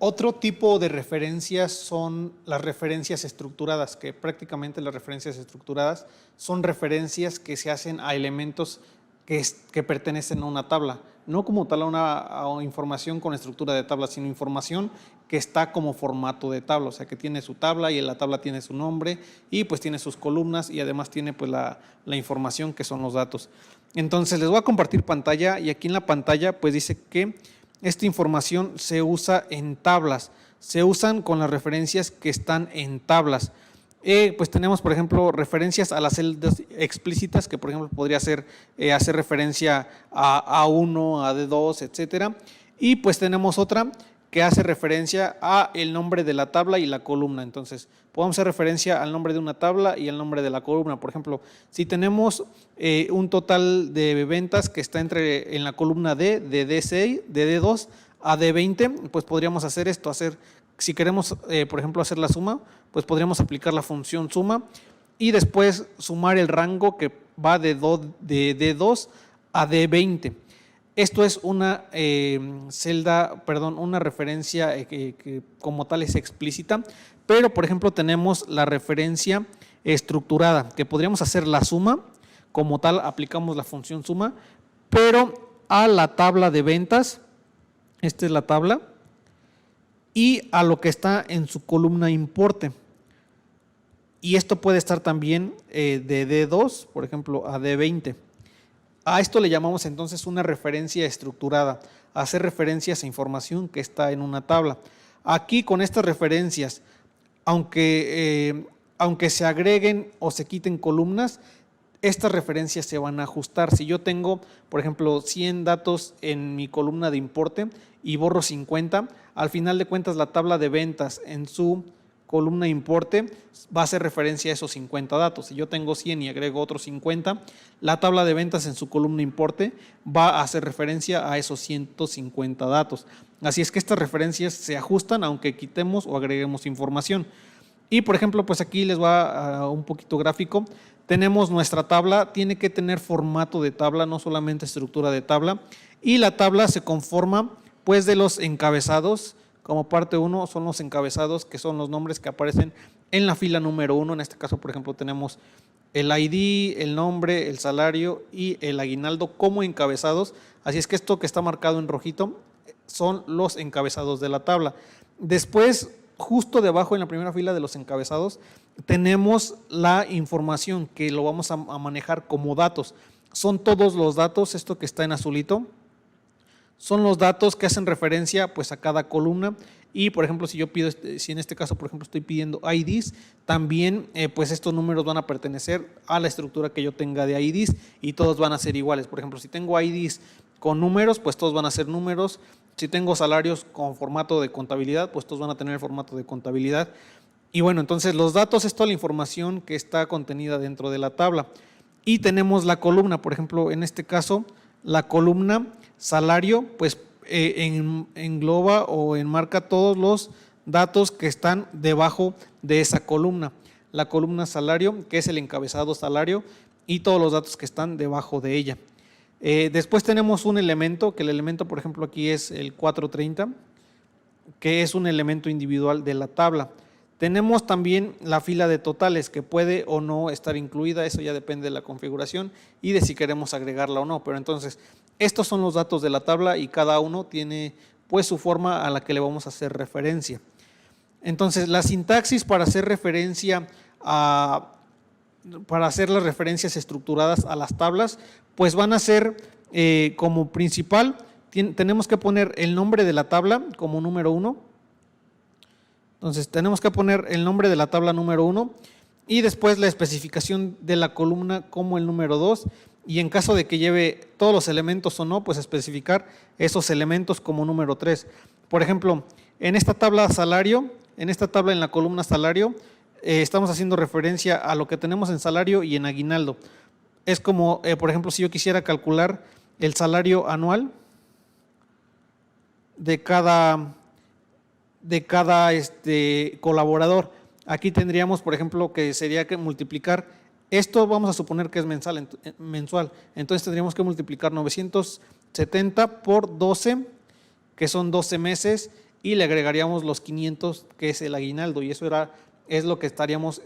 Otro tipo de referencias son las referencias estructuradas, que prácticamente las referencias estructuradas son referencias que se hacen a elementos que pertenecen a una tabla, no como tal a información con estructura de tabla, sino información que está como formato de tabla, o sea que tiene su tabla y en la tabla tiene su nombre y pues tiene sus columnas y además tiene pues la información que son los datos. Entonces les voy a compartir pantalla y aquí en la pantalla pues dice que esta información se usa en tablas, se usan con las referencias que están en tablas. Pues tenemos, por ejemplo, referencias a las celdas explícitas, que por ejemplo podría ser hacer referencia a A1, a D2, etcétera. Y pues tenemos otra que hace referencia a el nombre de la tabla y la columna. Entonces, podemos hacer referencia al nombre de una tabla y al nombre de la columna. Por ejemplo, si tenemos un total de ventas que está en la columna D, de D6, de D2 a D20, pues podríamos hacer esto, si queremos, por ejemplo, hacer la suma, pues podríamos aplicar la función suma y después sumar el rango que va de D2 a D20. Esto es una una referencia que como tal es explícita, pero por ejemplo tenemos la referencia estructurada, que podríamos hacer la suma, como tal aplicamos la función suma, pero a la tabla de ventas, esta es la tabla, y a lo que está en su columna importe. Y esto puede estar también de D2, por ejemplo, a D20. A esto le llamamos entonces una referencia estructurada, hacer referencias a información que está en una tabla. Aquí con estas referencias, aunque se agreguen o se quiten columnas, estas referencias se van a ajustar. Si yo tengo, por ejemplo, 100 datos en mi columna de importe y borro 50, al final de cuentas la tabla de ventas en su columna importe va a hacer referencia a esos 50 datos. Si yo tengo 100 y agrego otros 50, la tabla de ventas en su columna importe va a hacer referencia a esos 150 datos. Así es que estas referencias se ajustan aunque quitemos o agreguemos información. Y por ejemplo, pues aquí les va a un poquito gráfico. Tenemos nuestra tabla, tiene que tener formato de tabla, no solamente estructura de tabla. Y la tabla se conforma pues de los encabezados. Como parte 1 son los encabezados, que son los nombres que aparecen en la fila número 1. En este caso, por ejemplo, tenemos el ID, el nombre, el salario y el aguinaldo como encabezados. Así es que esto que está marcado en rojito son los encabezados de la tabla. Después, justo debajo en la primera fila de los encabezados, tenemos la información que lo vamos a manejar como datos. Son todos los datos, esto que está en azulito, son los datos que hacen referencia pues a cada columna. Y por ejemplo, si yo pido, si en este caso por ejemplo estoy pidiendo IDs, también pues estos números van a pertenecer a la estructura que yo tenga de IDs y todos van a ser iguales. Por ejemplo, si tengo IDs con números, pues todos van a ser números. Si tengo salarios con formato de contabilidad, pues todos van a tener el formato de contabilidad. Y bueno, entonces los datos es toda la información que está contenida dentro de la tabla. Y tenemos la columna, por ejemplo, en este caso, la columna salario, pues engloba o enmarca todos los datos que están debajo de esa columna. La columna salario, que es el encabezado salario, y todos los datos que están debajo de ella. Después tenemos un elemento, que el elemento, por ejemplo, aquí es el 430, que es un elemento individual de la tabla. Tenemos también la fila de totales, que puede o no estar incluida, eso ya depende de la configuración y de si queremos agregarla o no. Pero entonces, estos son los datos de la tabla y cada uno tiene pues su forma a la que le vamos a hacer referencia. Entonces, la sintaxis para hacer referencia para hacer las referencias estructuradas a las tablas, pues van a ser como principal, tenemos que poner el nombre de la tabla como número 1. Entonces tenemos que poner el nombre de la tabla número 1 y después la especificación de la columna como el número 2 y en caso de que lleve todos los elementos o no, pues especificar esos elementos como número 3. Por ejemplo, en esta tabla salario, en la columna salario, estamos haciendo referencia a lo que tenemos en salario y en aguinaldo. Es como, por ejemplo, si yo quisiera calcular el salario anual de cada colaborador. Aquí tendríamos, por ejemplo, que sería que multiplicar, esto vamos a suponer que es mensual, entonces tendríamos que multiplicar 970 por 12, que son 12 meses, y le agregaríamos los 500 que es el aguinaldo, y eso es lo que estaríamos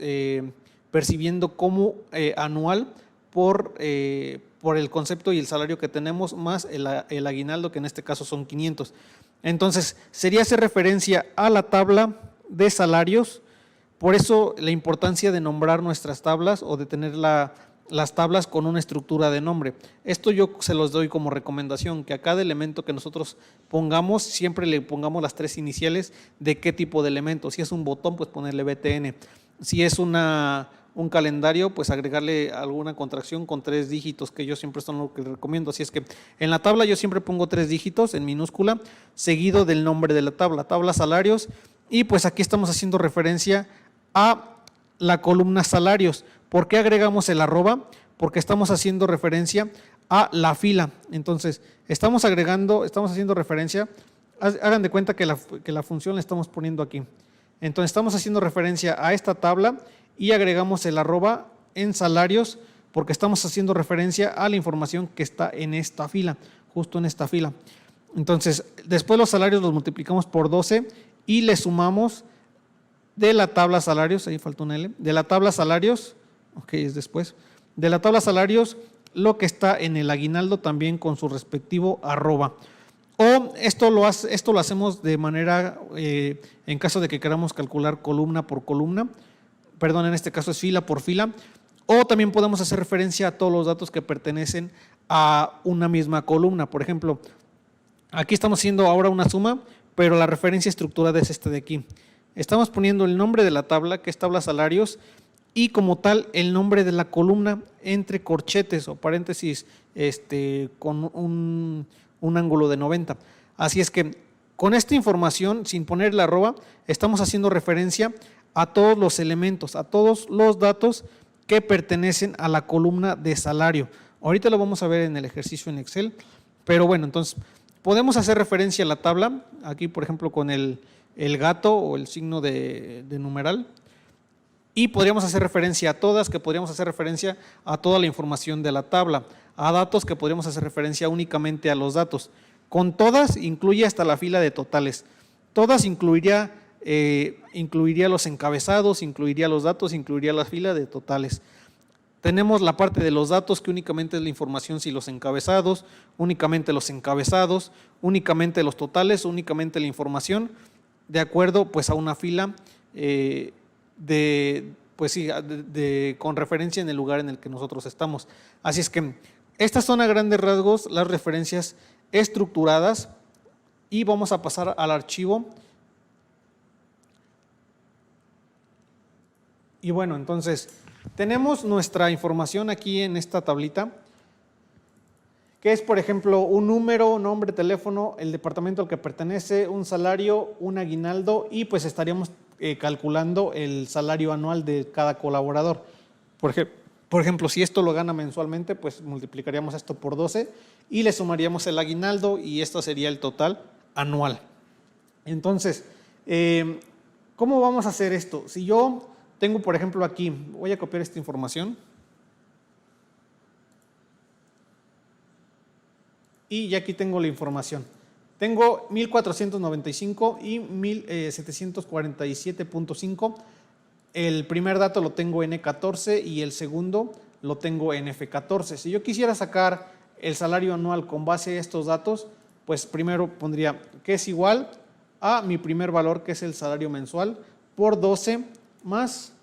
percibiendo como anual por el concepto y el salario que tenemos, más el aguinaldo, que en este caso son 500. Entonces, sería hacer referencia a la tabla de salarios. Por eso la importancia de nombrar nuestras tablas o de tener las tablas con una estructura de nombre. Esto yo se los doy como recomendación, que a cada elemento que nosotros pongamos, siempre le pongamos las 3 iniciales de qué tipo de elemento. Si es un botón, pues ponerle BTN. Si es un calendario, pues agregarle alguna contracción con 3 dígitos, que yo siempre son lo que recomiendo. Así es que en la tabla yo siempre pongo 3 dígitos en minúscula, seguido del nombre de la tabla salarios, y pues aquí estamos haciendo referencia a la columna salarios. ¿Por qué agregamos el arroba? Porque estamos haciendo referencia a la fila. Entonces, estamos haciendo referencia, hagan de cuenta que la función la estamos poniendo aquí. Entonces, estamos haciendo referencia a esta tabla y agregamos el arroba en salarios porque estamos haciendo referencia a la información que está en esta fila, justo en esta fila. Entonces, después los salarios los multiplicamos por 12 y le sumamos de la tabla salarios, ahí falta una L, de la tabla salarios, ok, es después, de la tabla salarios lo que está en el aguinaldo también con su respectivo arroba. O esto lo hacemos de manera, en caso de que queramos calcular columna por columna, perdón, en este caso es fila por fila, o también podemos hacer referencia a todos los datos que pertenecen a una misma columna. Por ejemplo, aquí estamos haciendo ahora una suma, pero la referencia estructurada es esta de aquí. Estamos poniendo el nombre de la tabla, que es tabla salarios, y como tal el nombre de la columna entre corchetes o paréntesis con un ángulo de 90. Así es que con esta información, sin poner la arroba, estamos haciendo referencia a todos los elementos, a todos los datos que pertenecen a la columna de salario. Ahorita lo vamos a ver en el ejercicio en Excel, pero bueno, entonces podemos hacer referencia a la tabla, aquí por ejemplo con el gato o el signo de numeral, y podríamos hacer referencia a todas, que podríamos hacer referencia a toda la información de la tabla, a datos que podríamos hacer referencia únicamente a los datos. Con todas incluye hasta la fila de totales. Todas incluiría los encabezados, incluiría los datos, incluiría la fila de totales. Tenemos la parte de los datos, que únicamente es la información si los encabezados, únicamente los encabezados, únicamente los totales, únicamente la información, de acuerdo pues a una fila con referencia en el lugar en el que nosotros estamos. Así es que estas son a grandes rasgos las referencias estructuradas, y vamos a pasar al archivo. Y bueno, entonces tenemos nuestra información aquí en esta tablita, que es por ejemplo un número, nombre, teléfono, el departamento al que pertenece, un salario, un aguinaldo, y pues estaríamos calculando el salario anual de cada colaborador. Por ejemplo, si esto lo gana mensualmente, pues multiplicaríamos esto por 12 y le sumaríamos el aguinaldo, y esto sería el total anual. Entonces, ¿cómo vamos a hacer esto? Si yo tengo, por ejemplo, aquí, voy a copiar esta información y ya aquí tengo la información. Tengo 1495 y 1747.5. El primer dato lo tengo en E14 y el segundo lo tengo en F14. Si yo quisiera sacar el salario anual con base a estos datos, pues primero pondría que es igual a mi primer valor, que es el salario mensual, por 12 más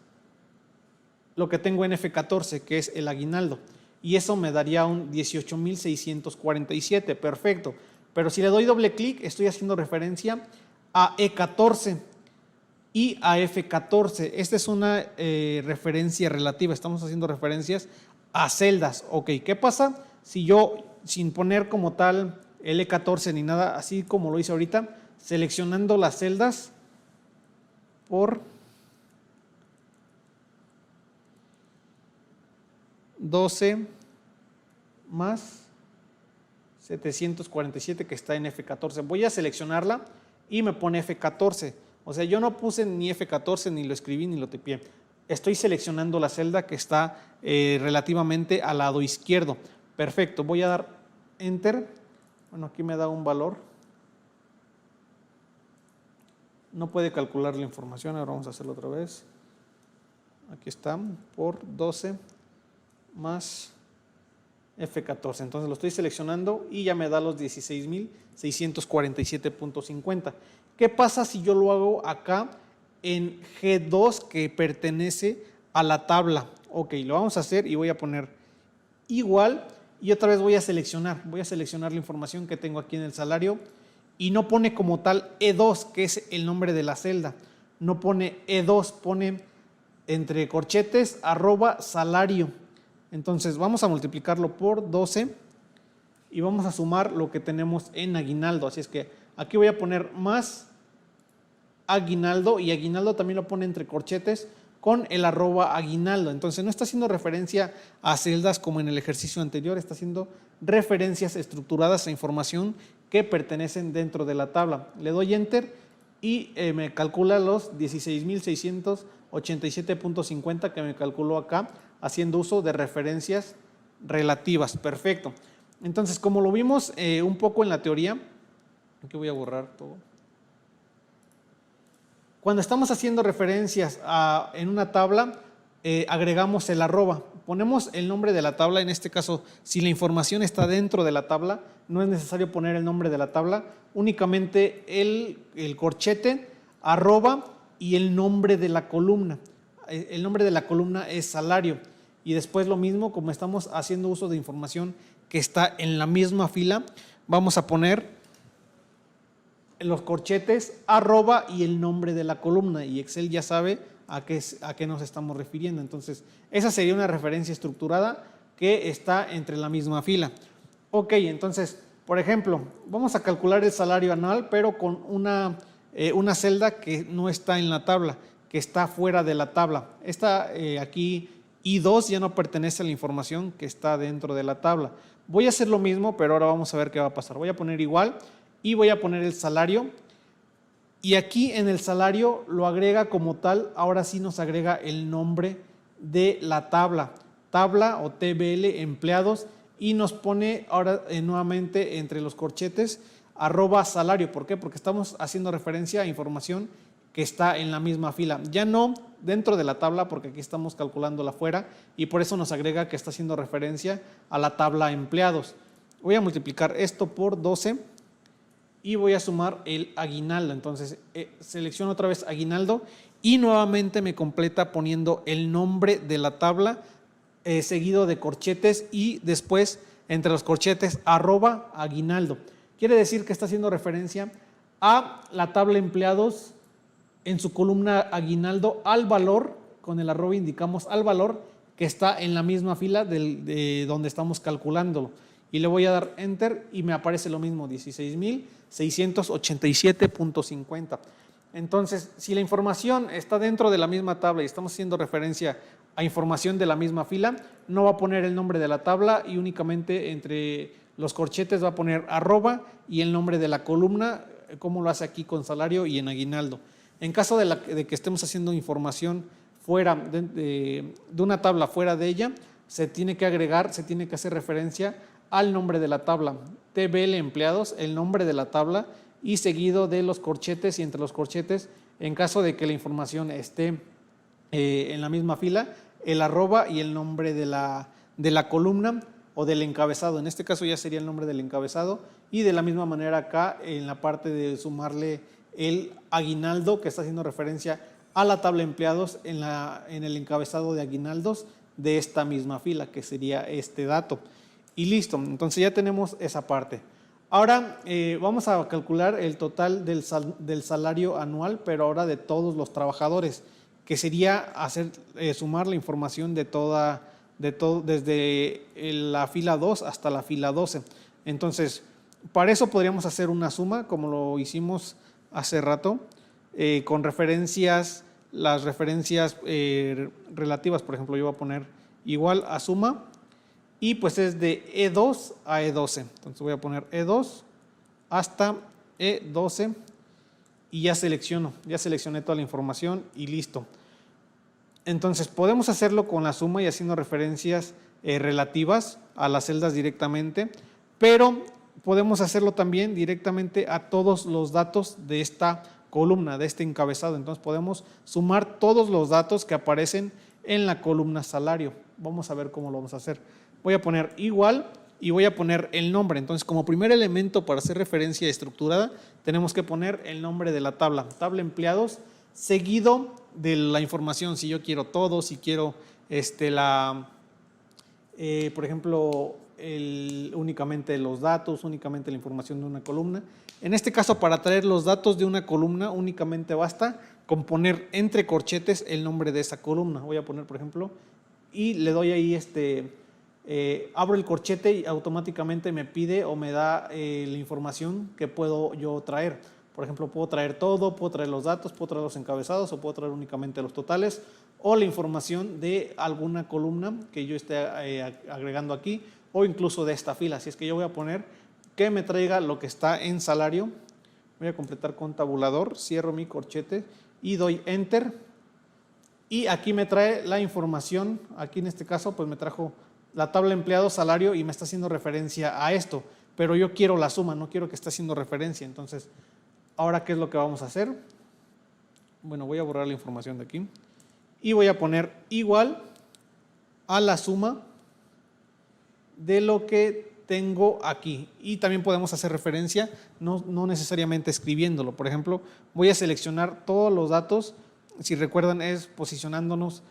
lo que tengo en F14, que es el aguinaldo. Y eso me daría un 18,647. Perfecto. Pero si le doy doble clic, estoy haciendo referencia a E14 y a F14. Esta es una referencia relativa. Estamos haciendo referencias a celdas. Ok, ¿qué pasa si yo, sin poner como tal el E14 ni nada, así como lo hice ahorita, seleccionando las celdas por 12 más 747 que está en F14. Voy a seleccionarla y me pone F14. O sea, yo no puse ni F14, ni lo escribí, ni lo tipié. Estoy seleccionando la celda que está relativamente al lado izquierdo. Perfecto, voy a dar Enter. Bueno, aquí me da un valor. no puede calcular la información. Ahora vamos a hacerlo otra vez. Aquí está, por 12 más F14. Entonces lo estoy seleccionando y ya me da los 16.647.50. ¿Qué pasa si yo lo hago acá en G2 que pertenece a la tabla? Ok, lo vamos a hacer y voy a poner igual y otra vez voy a seleccionar la información que tengo aquí en el salario y no pone como tal E2, que es el nombre de la celda. No pone E2, pone entre corchetes @salario. Entonces vamos a multiplicarlo por 12 y vamos a sumar lo que tenemos en aguinaldo. Así es que aquí voy a poner más aguinaldo y aguinaldo también lo pone entre corchetes con el @aguinaldo. Entonces no está haciendo referencia a celdas como en el ejercicio anterior, está haciendo referencias estructuradas a información que pertenecen dentro de la tabla. Le doy enter y me calcula los 16.687.50 que me calculó acá, haciendo uso de referencias relativas. Perfecto. Entonces, como lo vimos un poco en la teoría, aquí voy a borrar todo. Cuando estamos haciendo referencias en una tabla, agregamos el arroba. Ponemos el nombre de la tabla, en este caso, si la información está dentro de la tabla, no es necesario poner el nombre de la tabla, únicamente el corchete, arroba y el nombre de la columna. El nombre de la columna es salario. Y después lo mismo, como estamos haciendo uso de información que está en la misma fila, vamos a poner los corchetes, arroba y el nombre de la columna. Y Excel ya sabe a qué nos estamos refiriendo. Entonces, esa sería una referencia estructurada que está entre la misma fila. Ok, entonces, por ejemplo, vamos a calcular el salario anual, pero con una celda que no está en la tabla, que está fuera de la tabla. Esta aquí, I2, ya no pertenece a la información que está dentro de la tabla. Voy a hacer lo mismo, pero ahora vamos a ver qué va a pasar. Voy a poner igual y voy a poner el salario. Y aquí en el salario lo agrega como tal, ahora sí nos agrega el nombre de la tabla o TBL empleados y nos pone ahora nuevamente entre los corchetes @salario. ¿Por qué? Porque estamos haciendo referencia a información que está en la misma fila, ya no dentro de la tabla porque aquí estamos calculándola fuera y por eso nos agrega que está haciendo referencia a la tabla empleados. Voy a multiplicar esto por 12 y voy a sumar el aguinaldo. Entonces selecciono otra vez aguinaldo y nuevamente me completa poniendo el nombre de la tabla seguido de corchetes y después entre los corchetes @aguinaldo. Quiere decir que está haciendo referencia a la tabla empleados en su columna aguinaldo al valor, con el arroba indicamos al valor que está en la misma fila de donde estamos calculándolo. Y le voy a dar enter y me aparece lo mismo, 16.687.50. Entonces, si la información está dentro de la misma tabla y estamos haciendo referencia a información de la misma fila, no va a poner el nombre de la tabla y únicamente entre los corchetes va a poner arroba y el nombre de la columna, como lo hace aquí con salario y en aguinaldo. En caso de que estemos haciendo información fuera de una tabla fuera de ella, se tiene que agregar, se tiene que hacer referencia al nombre de la tabla, TBL empleados, el nombre de la tabla y seguido de los corchetes y entre los corchetes, en caso de que la información esté en la misma fila, el arroba y el nombre de la columna o del encabezado. En este caso ya sería el nombre del encabezado y de la misma manera acá en la parte de sumarle el aguinaldo que está haciendo referencia a la tabla empleados en el encabezado de aguinaldos de esta misma fila, que sería este dato. Y listo, entonces ya tenemos esa parte. Ahora vamos a calcular el total del salario anual, pero ahora de todos los trabajadores, que sería sumar la información de todo, desde la fila 2 hasta la fila 12. Entonces, para eso podríamos hacer una suma, como lo hicimos hace rato, con las referencias relativas. Por ejemplo, yo voy a poner igual a suma y pues es de E2 a E12. Entonces voy a poner E2 hasta E12 y ya seleccioné toda la información y listo. Entonces podemos hacerlo con la suma y haciendo referencias relativas a las celdas directamente, pero podemos hacerlo también directamente a todos los datos de esta columna, de este encabezado. Entonces podemos sumar todos los datos que aparecen en la columna salario. Vamos a ver cómo lo vamos a hacer. Voy a poner igual y voy a poner el nombre. Entonces, como primer elemento para hacer referencia estructurada, tenemos que poner el nombre de la tabla. Tabla empleados, seguido de la información. Si yo quiero todo, si quiero por ejemplo, únicamente los datos, únicamente la información de una columna. En este caso, para traer los datos de una columna, únicamente basta con poner entre corchetes el nombre de esa columna. Voy a poner, por ejemplo, y le doy ahí abro el corchete y automáticamente me pide o me da la información que puedo yo traer. Por ejemplo, puedo traer todo, puedo traer los datos, puedo traer los encabezados o puedo traer únicamente los totales o la información de alguna columna que yo esté agregando aquí o incluso de esta fila. Así es que yo voy a poner que me traiga lo que está en salario. Voy a completar con tabulador, cierro mi corchete y doy Enter. Y aquí me trae la información, aquí en este caso pues me trajo la tabla empleado salario y me está haciendo referencia a esto, pero yo quiero la suma, no quiero que esté haciendo referencia. Entonces, ahora, ¿qué es lo que vamos a hacer? Bueno, voy a borrar la información de aquí y voy a poner igual a la suma de lo que tengo aquí. Y también podemos hacer referencia, no necesariamente escribiéndolo. Por ejemplo, voy a seleccionar todos los datos. Si recuerdan, es posicionándonos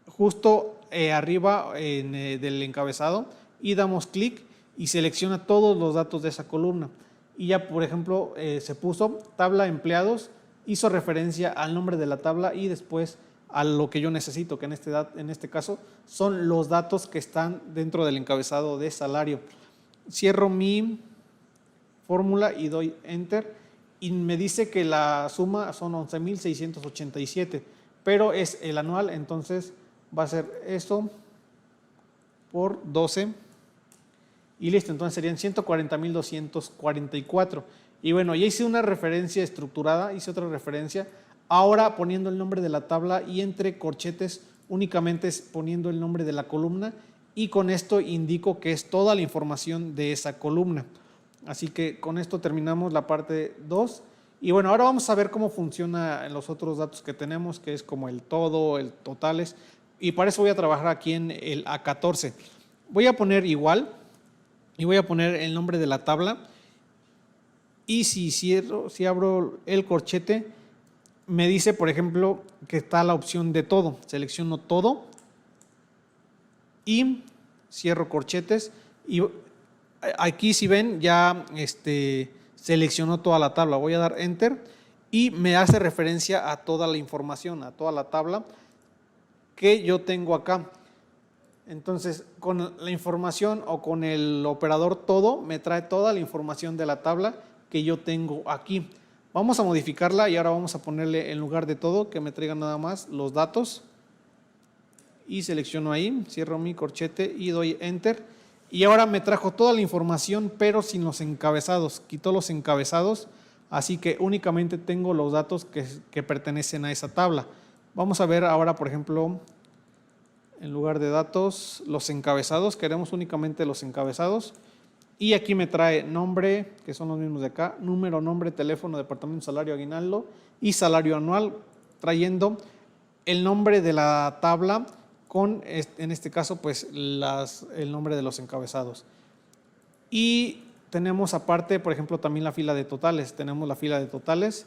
justo arriba del encabezado y damos clic y selecciona todos los datos de esa columna. Y ya, por ejemplo, se puso tabla empleados, hizo referencia al nombre de la tabla y después a lo que yo necesito, que en este caso son los datos que están dentro del encabezado de salario. Cierro mi fórmula y doy Enter y me dice que la suma son 11,687, pero es el anual, entonces va a ser eso por 12 y listo. Entonces serían 140,244. Y bueno, ya hice una referencia estructurada, hice otra referencia, ahora poniendo el nombre de la tabla y entre corchetes únicamente poniendo el nombre de la columna y con esto indico que es toda la información de esa columna. Así que con esto terminamos la parte 2. Y bueno, ahora vamos a ver cómo funciona en los otros datos que tenemos, que es como el todo, el totales. Y para eso voy a trabajar aquí en el A14. Voy a poner igual y voy a poner el nombre de la tabla. Y si abro el corchete, me dice, por ejemplo, que está la opción de todo. Selecciono todo y cierro corchetes. Y aquí, si ven, ya seleccionó toda la tabla. Voy a dar Enter y me hace referencia a toda la información, a toda la tabla que yo tengo acá. Entonces, con la información o con el operador todo, me trae toda la información de la tabla que yo tengo aquí. Vamos a modificarla y ahora vamos a ponerle en lugar de todo que me traiga nada más los datos. Y selecciono ahí, cierro mi corchete y doy Enter. Y ahora me trajo toda la información, pero sin los encabezados. Quitó los encabezados, así que únicamente tengo los datos que pertenecen a esa tabla. Vamos a ver ahora, por ejemplo, en lugar de datos, los encabezados. Queremos únicamente los encabezados. Y aquí me trae nombre, que son los mismos de acá, número, nombre, teléfono, departamento, salario, aguinaldo y salario anual, trayendo el nombre de la tabla con, en este caso, pues el nombre de los encabezados. Y tenemos aparte, por ejemplo, también la fila de totales. Tenemos la fila de totales.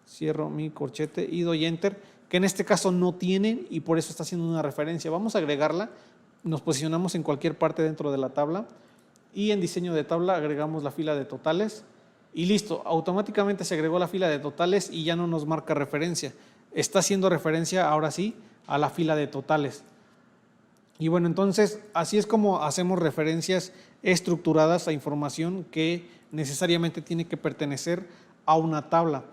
Cierro mi corchete y doy Enter, que en este caso no tienen y por eso está haciendo una referencia. Vamos a agregarla. Nos posicionamos en cualquier parte dentro de la tabla y en diseño de tabla agregamos la fila de totales y listo. Automáticamente se agregó la fila de totales y ya no nos marca referencia. Está haciendo referencia ahora sí a la fila de totales. Y bueno, entonces así es como hacemos referencias estructuradas a información que necesariamente tiene que pertenecer a una tabla.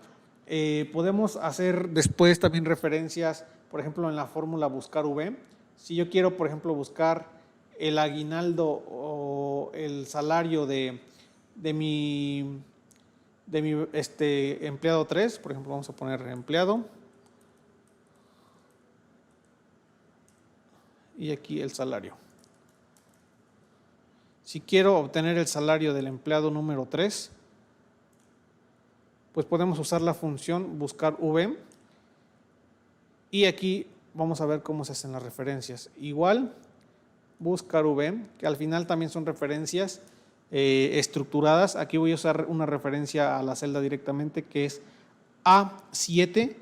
Podemos hacer después también referencias, por ejemplo, en la fórmula buscar V. Si yo quiero, por ejemplo, buscar el aguinaldo o el salario de mi empleado 3, por ejemplo, vamos a poner empleado. Y aquí el salario. Si quiero obtener el salario del empleado número 3, pues podemos usar la función buscar v y aquí vamos a ver cómo se hacen las referencias. Igual, buscar v, que al final también son referencias estructuradas. Aquí voy a usar una referencia a la celda directamente que es A7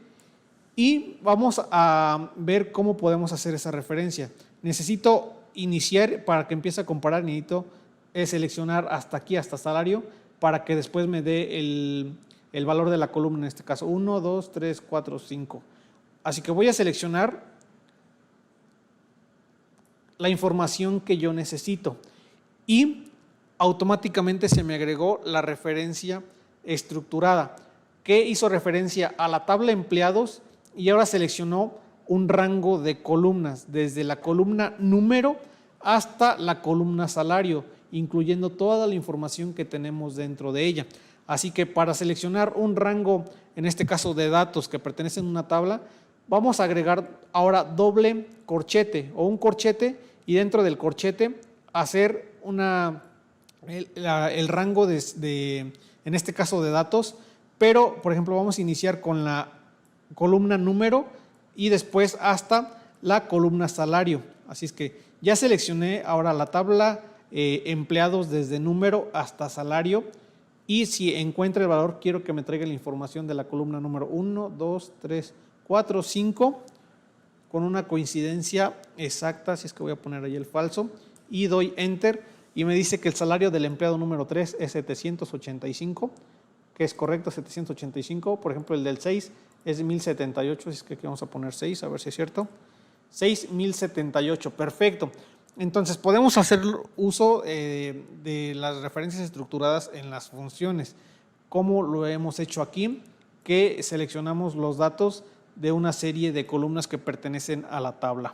y vamos a ver cómo podemos hacer esa referencia. Necesito iniciar, para que empiece a comparar, necesito seleccionar hasta aquí, hasta salario, para que después me dé el valor de la columna, en este caso 1, 2, 3, 4, 5. Así que voy a seleccionar la información que yo necesito y automáticamente se me agregó la referencia estructurada que hizo referencia a la tabla empleados y ahora seleccionó un rango de columnas, desde la columna número hasta la columna salario, incluyendo toda la información que tenemos dentro de ella. Así que para seleccionar un rango, en este caso de datos que pertenecen a una tabla, vamos a agregar ahora doble corchete o un corchete y dentro del corchete hacer el rango en este caso de datos, pero por ejemplo vamos a iniciar con la columna número y después hasta la columna salario. Así es que ya seleccioné ahora la tabla empleados desde número hasta salario y si encuentra el valor quiero que me traiga la información de la columna número 1, 2, 3, 4, 5 con una coincidencia exacta, así es que voy a poner ahí el falso y doy enter y me dice que el salario del empleado número 3 es 785, que es correcto, 785. Por ejemplo, el del 6 es 1078, así es que aquí vamos a poner 6, a ver si es cierto. 6078, perfecto. Entonces podemos hacer uso de las referencias estructuradas en las funciones, como lo hemos hecho aquí, que seleccionamos los datos de una serie de columnas que pertenecen a la tabla.